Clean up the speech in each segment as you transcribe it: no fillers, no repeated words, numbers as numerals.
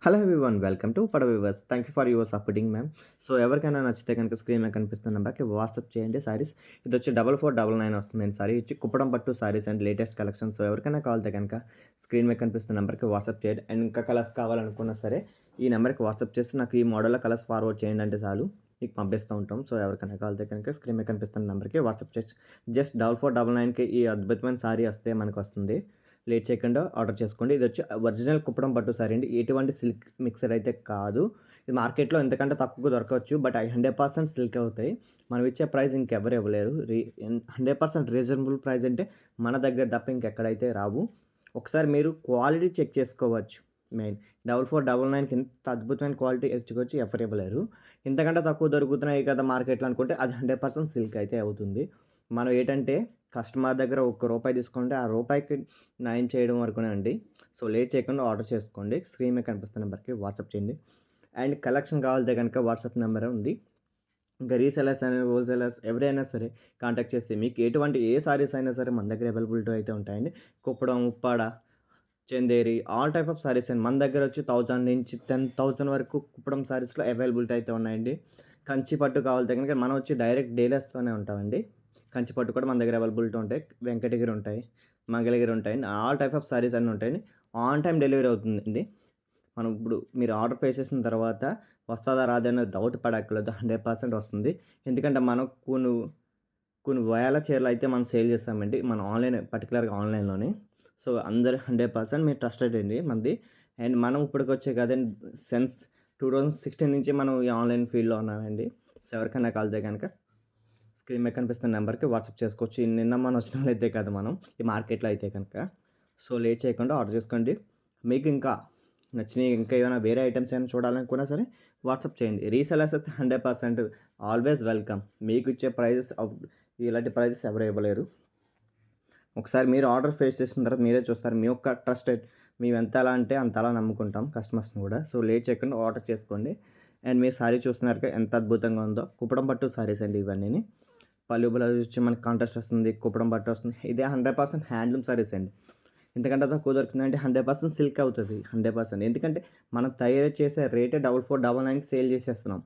Hello everyone welcome to పడ viewers. Thank you for your supporting ma'am. So ఎవరికైనా నచ్చితే కనుక స్క్రీన్ మీద కనిపిస్తున్న నెంబర్కి వాట్సాప్ చేయండి సారీస్. ఇది వచ్చి 4499 వస్తుందండి. సారీ వచ్చి కుప్పడం పట్టు saris and latest collection. So ఎవరికైనా కావాలితే కనుక స్క్రీన్ మీద కనిపిస్తున్న నెంబర్కి వాట్సాప్ చేయండి. అండ్ ఇంకా కలర్స్ కావాలనుకున్నా సరే ఈ నెంబర్కి వాట్సాప్ చేసి నాకు ఈ మోడల్లో కలర్స్ ఫార్వర్డ్ చేయండి అంటే చాలు మీకు పంపిస్తూ ఉంటాం. సో ఎవరికైనా కావాలితే కనుక స్క్రీన్ మీద కనిపిస్తున్న నెంబర్కి వాట్సాప్ చేసి జస్ట్ 4499కి ఈ అద్భుతమైన సారీ వస్తే మనకు వస్తుంది. లేట్ చేయకుండా ఆర్డర్ చేసుకోండి. ఇది వచ్చి ఒరిజినల్ కుప్పడం పట్టు సారీ అండి. ఎటువంటి సిల్క్ మిక్సర్ అయితే కాదు. ఇది మార్కెట్‌లో ఎంతకంటే తక్కువకు దొరకవచ్చు. బట్ అయి 100% సిల్క్ అవుతాయి. మనం ఇచ్చే ప్రైస్ ఇంకెవ్వరు ఇవ్వలేరు. 100% రీజనబుల్ ప్రైస్ అంటే మన దగ్గర తప్ప ఇంకెక్కడైతే రావు. ఒకసారి మీరు క్వాలిటీ చెక్ చేసుకోవచ్చు. మెయిన్ 4499కి ఇంత అద్భుతమైన క్వాలిటీ ఇచ్చుకొచ్చి ఎవరు ఇవ్వలేరు. ఇంతకంటే తక్కువ దొరుకుతున్నాయి కదా మార్కెట్‌లో అనుకుంటే అది 100% సిల్క్ అయితే అవుతుంది. మనం ఏంటంటే కస్టమర్ దగ్గర ఒక్క రూపాయి తీసుకుంటే ఆ రూపాయికి న్యాయం చేయడం వరకునే అండి. సో లేట్ చేయకుండా ఆర్డర్ చేసుకోండి. స్క్రీన్ మీద కనిపిస్తున్న నెంబర్‌కి వాట్సాప్ చేయండి. అండ్ కలెక్షన్ కావాలంటే గనుక వాట్సాప్ నెంబరే ఉంది. ఇంకా రీసెల్లర్స్ అని హోల్‌సేలర్స్ ఎవరైనా సరే కాంటాక్ట్ చేసి మీకు ఎటువంటి ఏ సారీస్ అయినా సరే మన దగ్గర అవైలబిలిటీ అయితే ఉంటాయండి. Kuppadam, Uppada, Chanderi all type of saris అండి. మన దగ్గర వచ్చి 1000 నుంచి 10,000 వరకు కుప్పడం సారీస్‌లో అవైలబిలిటీ అయితే ఉన్నాయండి. కంచి పట్టు కావాలంటే గనుక మనం వచ్చి డైరెక్ట్ డీలర్స్‌తోనే ఉంటామండి. కంచి పట్టు కూడా మన దగ్గర అవైలబిలిటీ ఉంటాయి. వెంకటగిరి ఉంటాయి, మంగళగిరి ఉంటాయండి. ఆల్ టైప్ ఆఫ్ సారీస్ అన్నీ ఉంటాయండి. ఆన్ టైమ్ డెలివరీ అవుతుందండి. మనం ఇప్పుడు మీరు ఆర్డర్ ప్లేస్ చేసిన తర్వాత వస్తదా రాదా అనే డౌట్ పడక్కర్లేదు. 100% వస్తుంది. ఎందుకంటే మనం కొన్ని కొన్ని వేల చీరలయితే మనం సేల్ చేస్తామండి. మనం ఆన్‌లైన్ పర్టిక్యులర్‌గా ఆన్‌లైన్‌లోనే. సో, అందరూ 100% మీరు ట్రస్టెడ్ అండి మనది. అండ్ మనం ఇప్పటికొచ్చే కాదండి సిన్స్ 2016 నుంచి మనం ఈ ఆన్‌లైన్ ఫీల్డ్‌లో ఉన్నామండి. సో, ఎవరికైనా కావాలితే గనక స్క్రీన్ మీద కనిపిస్తున్న నెంబర్‌కి వాట్సాప్ చేసుకోవచ్చు. నిన్న మొన్న వచ్చిన వాళ్ళైతే కాదు మనం ఈ మార్కెట్‌లో అయితే కనుక. సో, లేట్ చేయకుండా ఆర్డర్ చేసుకోండి. మీకు ఇంకా నచ్చినయి ఇంకా ఏమైనా వేరే ఐటెమ్స్ ఏమైనా చూడాలనుకున్నా సరే వాట్సాప్ చేయండి. రీసెల్లర్స్ అయితే 100% ఆల్వేస్ వెల్కమ్. మీకు ఇచ్చే ప్రైజెస్ ఇలాంటి ప్రైజెస్ ఎవరు ఇవ్వలేరు. ఒకసారి మీరు ఆర్డర్ ఫేస్ చేసిన తర్వాత మీరే చూస్తారు. మీ యొక్క ట్రస్టెడ్ మేము ఎంతలా అంటే అంతలా నమ్ముకుంటాం కస్టమర్స్‌ని కూడా. సో, లేట్ చేయకుండా ఆర్డర్ చేసుకోండి. అండ్ మీరు సారీ చూస్తున్నారు ఎంత అద్భుతంగా ఉందో. కుప్పడం పట్టు సారీస్ అండి ఇవన్నీని. పళ్ళు బ్లౌజ్ వచ్చి మనకి కాంట్రాస్ట్ వస్తుంది. కుప్పడం పట్టు వస్తుంది. ఇదే 100% హ్యాండ్లూమ్ సారీస్ అండి. ఎందుకంటే తక్కువ దొరుకుతుందంటే 100% సిల్క్ అవుతది. 100% ఎందుకంటే మనం తయారు చేసే రేటే 4499కి సేల్ చేసేస్తున్నాం.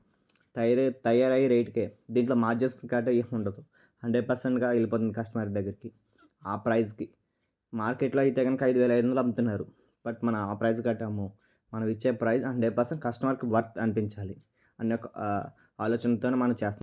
తయారయ్యే రేట్‌కే. దీంట్లో మార్జిన్స్ గట్రా ఏమి ఉండదు. 100%గా వెళ్ళిపోతుంది కస్టమర్ దగ్గరికి. ఆ ప్రైస్‌కి. మార్కెట్‌లో అయితే గనుక 5500 అమ్ముతున్నారు. బట్ మనం ఆ ప్రైస్ గట్ట అమ్మం. మనం ఇచ్చే ప్రైస్ 100% కస్టమర్‌కి వర్త్ అనిపించాలి అనే ఒక ఆలోచనతోనే మనం చేస్తాం.